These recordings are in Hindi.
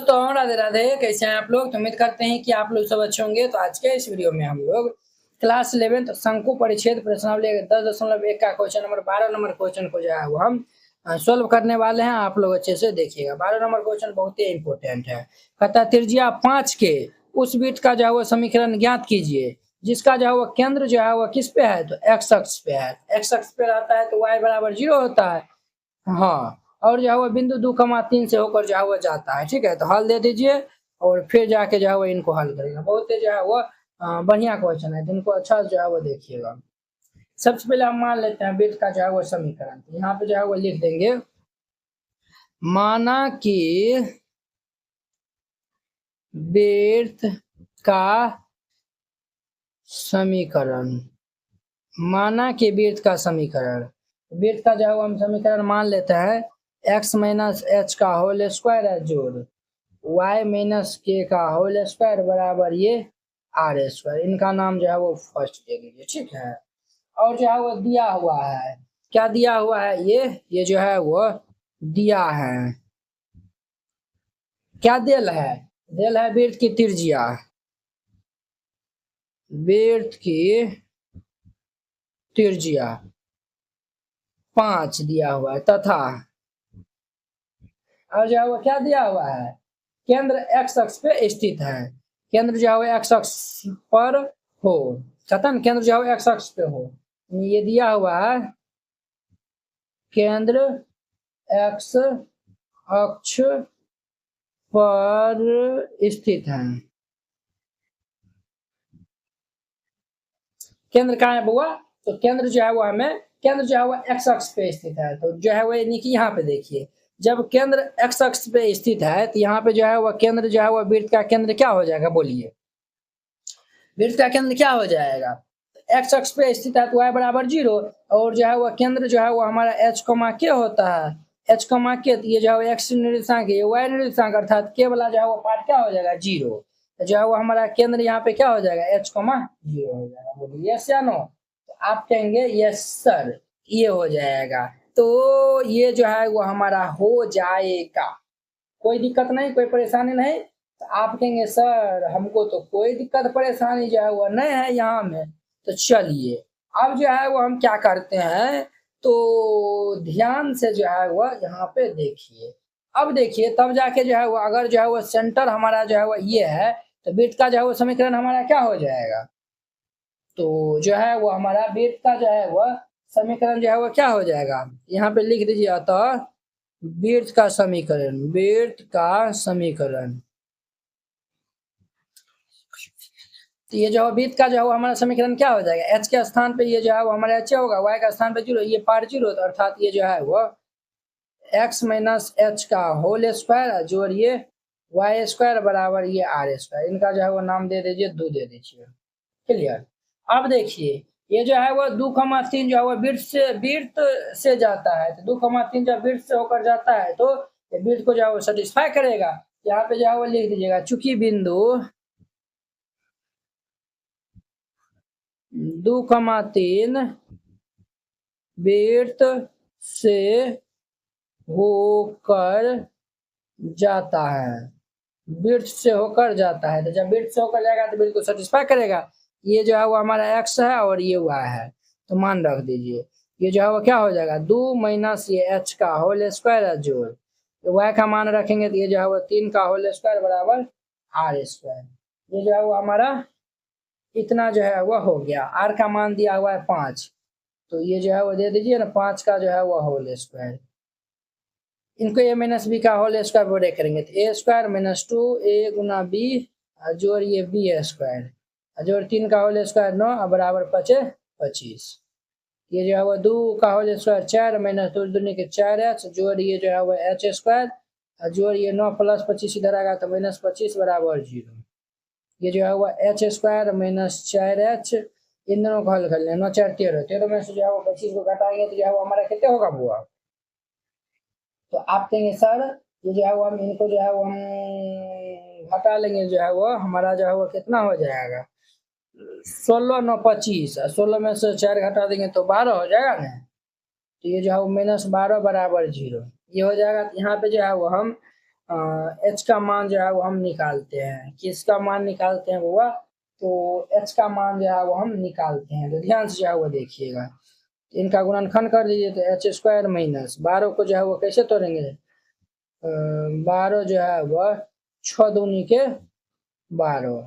दोस्तों, राधे राधे। कैसे हैं आप लोग? तो उम्मीद करते हैं कि आप लोग सब अच्छे होंगे। तो आज के इस वीडियो में हम लोग क्लास 11 शंकु परिच्छेद प्रश्नावली 10.1 का क्वेश्चन नंबर 12 नंबर क्वेश्चन को जो है वो हम सोल्व करने वाले हैं। आप लोग अच्छे से देखिएगा। 12 नंबर क्वेश्चन बहुत ही इंपॉर्टेंट है। कहता त्रिज्या 5 के उस वृत्त का जो है वो समीकरण ज्ञात कीजिए जिसका जो है वो केंद्र जो है वो किस पे है, तो एक्स अक्ष पे है। एक्स अक्ष पे रहता है तो y बराबर 0 होता है। हाँ, और जो है वो बिंदु 2,3 से होकर जो है वो जाता है। ठीक है, तो हल दे दीजिए और फिर जाके जो है वो इनको हल करेगा। बहुत ही जो है वो बढ़िया क्वेश्चन है, जिनको अच्छा जो है वो देखिएगा। सबसे पहले हम मान लेते हैं वृत्त का जो है वो समीकरण। तो यहाँ पे जो है वो लिख देंगे, माना कि वृत्त का समीकरण, माना कि वृत्त का समीकरण, वृत्त का जो है वो हम समीकरण मान लेते हैं x माइनस एच का होल स्क्वायर है जोड़ y माइनस के का होल स्क्वायर बराबर ये आर स्क्वायर। इनका नाम जो है वो फर्स्ट दे दीजिए। ठीक है, और जो है वो दिया हुआ है, क्या दिया हुआ है, ये जो है वो दिया है, क्या देल है, देल है वृत्त की त्रिज्या, वृत्त की त्रिज्या 5 दिया हुआ है तथा और जो है वो क्या दिया हुआ है, केंद्र एक्स अक्ष पे स्थित है। केंद्र जो है वो एक्स अक्ष पर हो, कहता ना केंद्र जो है वो एक्स अक्ष पे हो। ये दिया हुआ है केंद्र एक्स अक्ष पर स्थित है। केंद्र कहाँ है बुआ, तो केंद्र जो है वो हमें, केंद्र जो है वो एक्स अक्ष पे स्थित है। तो जो है वो यानी कि यहाँ पे देखिए, जब केंद्र एक्स अक्ष पे स्थित है तो यहाँ पे जो है वह केंद्र जो है वह वृत्त का केंद्र क्या हो जाएगा, बोलिए वृत्त का केंद्र क्या हो जाएगा। एक्स अक्ष पे स्थित है तो y बराबर 0, और जो है वह केंद्र जो है वो हमारा h के होता है, h के, तो ये जो है x निर्देशांक है, ये y निर्देशांक, अर्थात के वाला जो है वो पार्ट क्या हो जाएगा 0। तो जो है वो हमारा केंद्र यहाँ पे क्या हो जाएगा, h 0 हो जाएगा। बोलिए यस या नो, तो आप कहेंगे यस सर, ये हो जाएगा। तो ये जो है वो हमारा हो जाएगा, कोई दिक्कत नहीं, कोई परेशानी नहीं। तो आप कहेंगे सर हमको तो कोई दिक्कत परेशानी जो है वो नहीं है यहाँ में। तो चलिए अब जो है वो हम क्या करते हैं, तो ध्यान से जो है वो यहाँ पे देखिए। अब देखिए तब जाके जो है वो, अगर जो है वो सेंटर हमारा जो है वो ये है, तो वृत्त का जो है वो समीकरण हमारा क्या हो जाएगा, तो जो है वो हमारा वृत्त का जो है वो समीकरण जो है वो क्या हो जाएगा, यहाँ पे लिख दीजिए। अतः वृत्त का समीकरण, वृत्त का समीकरण, तो ये जो वृत्त का जो है वो हमारा समीकरण क्या हो जाएगा, h के स्थान पे ये जो है वो हमारा h होगा, y का स्थान पे 0, ये पार 0, तो अर्थात ये जो है वो x माइनस एच का होल स्क्वायर जोड़ ये y स्क्वायर बराबर ये आर स्क्वायर। इनका जो है वो नाम दे दीजिए, 2 दे दीजिए। क्लियर। अब देखिए ये जो है वो 2,3 जो है वो वृत्त से जाता है, तो 2,3 जब वृत्त से होकर जाता है तो ये वृत्त को जो है वो सेटिस्फाई करेगा। यहाँ पे जो है वो लिख दीजिएगा, चूंकि बिंदु 2,3 वृत्त से होकर जाता है, वृत्त से होकर जाता है, तो जब वृत्त से होकर जाएगा तो वृत्त को सेटिस्फाई करेगा। ये जो है वो हमारा x है और ये y है, तो मान रख दीजिए। ये जो है वो क्या हो जाएगा, 2 माइनस ये h का होल स्क्वायर है जोड़, तो y का मान रखेंगे तो ये जो है वो 3 का होल स्क्वायर बराबर आर स्क्वायर। ये जो है वो हमारा इतना जो है वो हो गया। r का मान दिया हुआ है 5, तो ये जो है वो दे दीजिए ना 5 का जो है वो होल स्क्वायर। इनको a माइनस बी का होल स्क्वायर बड़े करेंगे तो a square minus 2a Guna b जोड़ ये b स्क्वायर जोड़ 3 का होल स्क्वायर 9 बराबर 25। ये जो है वो 2 का होल स्क्वायर 4 माइनस 2 दूनी के 4h जोड़ ये जो है वो h स्क्वायर जोड़ ये 9 प्लस 25 इधर आएगा तो माइनस 25 बराबर 0। ये जो है वो h स्क्वायर माइनस 4h, इन दोनों को हल कर लें, 9 4 13, 13 में से जो है वो 25 को घटाएंगे तो जो है वो हमारा कितने होगा बुआ। तो आप कहेंगे सर ये जो है वो हम इनको जो है वो हम घटा लेंगे, जो है वो हमारा जो है वो कितना हो जाएगा, 16 9 25, 16 में से 4 घटा देंगे तो 12 हो जाएगा ना। तो ये जो है वो माइनस 12 बराबर 0 ये हो जाएगा। यहाँ पे जो है वो हम एच का मान जो है वो हम निकालते हैं। किसका मान निकालते हैं बुआ? तो एच का मान जो है वो हम निकालते हैं। तो ध्यान से जो है वो देखिएगा, इनका गुणनखंड कर दीजिए तो एच स्क्वायर माइनस 12 को जो है वो कैसे तोड़ेंगे? 12 जो है वह 6 दूनी के 12,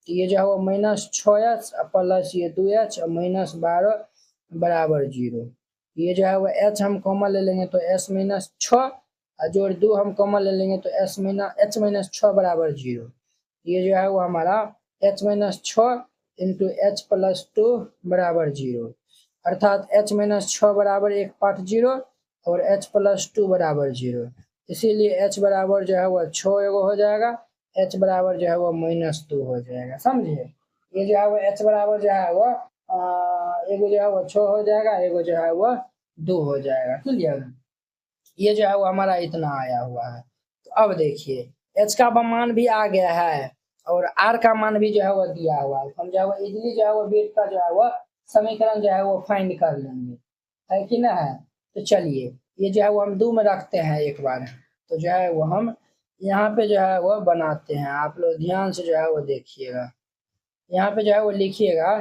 तो ये जो है वो -6h प्लस ये 2h और -12 बराबर 0। ये जो है वो h हम कॉमन ले लेंगे तो s माइनस 6 और जोड़ 2 हम कॉमन ले लेंगे तो h माइनस 6 बराबर 0। ये जो है वो हमारा h minus 6 into h plus 2 बराबर 0, अर्थात h माइनस 6 बराबर 1 पार्ट 0 और h प्लस 2 बराबर 0। इसीलिए h बराबर जो है वो 6 एगो हो जाएगा, h बराबर जो है वो -2 हो जाएगा। समझिए, ये जो है वो h बराबर जो है वो एगो जो है वो 6 हो जाएगा, एगो जो है वो 2 हो जाएगा। क्लियर? ये जो है वो हमारा इतना आया हुआ है। तो अब देखिए h का मान भी आ गया है और r का मान भी जो है वो दिया हुआ है। हम जो है वो इजीली जो है वो वेट का जो है वो समीकरण जो है वो फाइंड कर लेंगे, है कि ना है? तो चलिए ये जो है वो हम 2 में रखते हैं एक बार, तो जो है वो हम यहाँ पे जो है वो बनाते हैं। आप लोग ध्यान से जो है वो देखिएगा, यहाँ पे जो है वो लिखिएगा।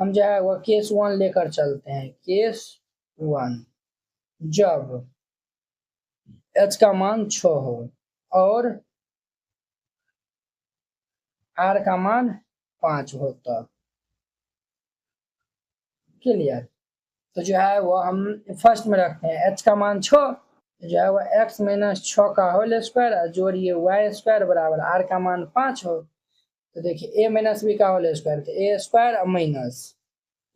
हम जो है वो केस 1 लेकर चलते हैं। केस 1, जब h का मान 6 हो और r का मान 5 हो तब। क्लियर? तो जो है वो हम फर्स्ट में रखते हैं h का मान 6, जो है वो x माइनस 6 का होल स्क्वायर और जोड़िए y स्क्वायर बराबर r का मान 5 हो। तो देखिए a माइनस b का होल स्क्वायर, तो a स्क्वायर और माइनस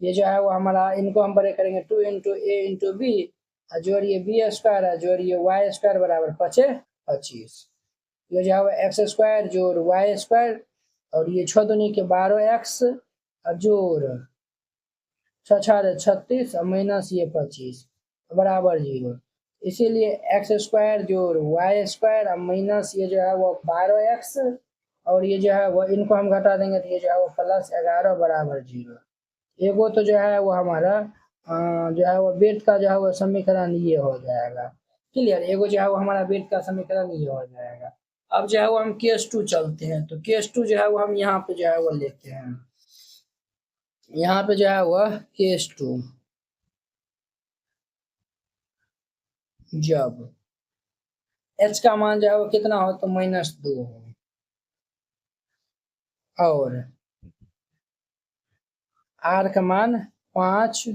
ये जो है वो हमारा, इनको हम बड़े करेंगे 2 इंटू ए इंटू बी और जोड़िए बी स्क्वायर और जोड़िए वाई स्क्वायर बराबर 25। ये जो है वो एक्स स्क्वायर जोड़ वाई स्क्वायर और ये 6 दूनी के 12x और जोड़ 6 36 और माइनस ये 25 बराबर 0। इसीलिए एक्स स्क्वायर जोड़ वाई स्क्वायर और माइनस ये जो है वो 12x और ये जो है वो इनको हम घटा देंगे तो ये जो है वो +11 बराबर 0। एगो तो जो है वो हमारा जो है वो वेट का जो है वो समीकरण ये हो जाएगा। क्लियर? एगो जो है वो हमारा वेट का समीकरण ये हो जाएगा। अब जो है वो हम केस 2 चलते हैं, तो केस 2 जो है वो हम यहाँ पे जो है वो लेते हैं। यहाँ पे जो है वो केस 2, जब h का मान जो है वो कितना हो तो -2 हो और r का मान 5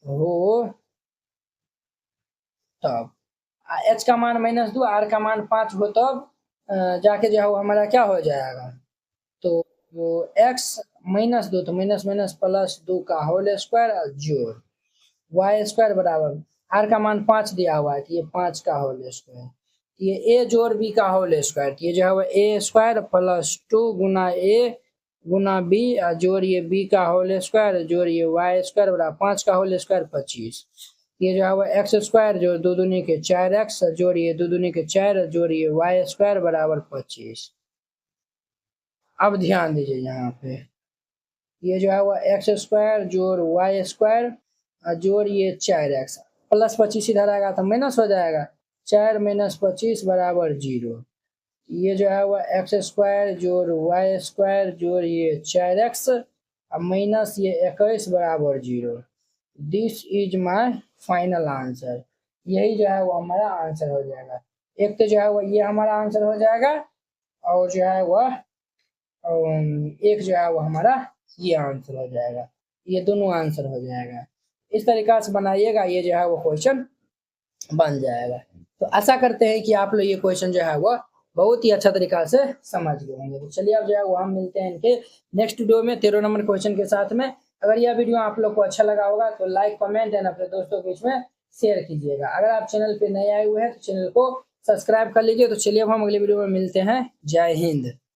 हो तब। h का मान -2 r का मान 5 हो तब जाके जो है वो हमारा क्या हो जाएगा? तो वो x -2 तो माइनस माइनस +2 का होल स्क्वायर और जोड़ वाई स्क्वायर बराबर r का मान 5 दिया हुआ है तो ये 5 का होल स्क्वायर, ये a जोड़ b का होल स्क्वायर, ये जो है वो a square +2 Guna a Guna b और जोड़िए b का होल स्क्वायर जोड़िए वाई स्क्वायर बराबर 5 का होल स्क्वायर 25। ये जो है वो एक्स स्क्वायर जो 2 दूनी के 4x जोड़िए 2 दूनी के 4 जोड़िए वाई स्क्वायर बराबर 25। अब ध्यान दीजिए यहाँ पे, ये जो है वो एक्स स्क्वायर जोड़ वाई स्क्वायर जोड़ ये 4x +25 इधर आएगा तो माइनस हो जाएगा, 4 - 25 बराबर 0। ये जो है वो एक्स स्क्वायर जोड़ वाई स्क्वायर जोड़ ये 4x और माइनस ये 21 बराबर 0। This is my final answer. यही जो है वो हमारा आंसर हो जाएगा। एक तो जो है वो ये हमारा आंसर हो जाएगा और जो है वह एक जो है वो हमारा ये आंसर हो जाएगा। ये दोनों आंसर हो जाएगा। इस तरीका से बनाइएगा, ये जो है वो क्वेश्चन बन जाएगा। तो आशा करते हैं कि आप लोग ये क्वेश्चन जो है वो बहुत ही अच्छा तरीका से समझ गए होंगे। तो चलिए अब जो है वो हम मिलते हैं इनके नेक्स्ट वीडियो में 13 नंबर क्वेश्चन के साथ में। अगर यह वीडियो आप लोग को अच्छा लगा होगा तो लाइक कमेंट एंड अपने दोस्तों के बीच में शेयर कीजिएगा। अगर आप चैनल पे नए आए हुए हैं तो चैनल को सब्सक्राइब कर लीजिए। तो चलिए अब हम अगले वीडियो में मिलते हैं। जय हिंद।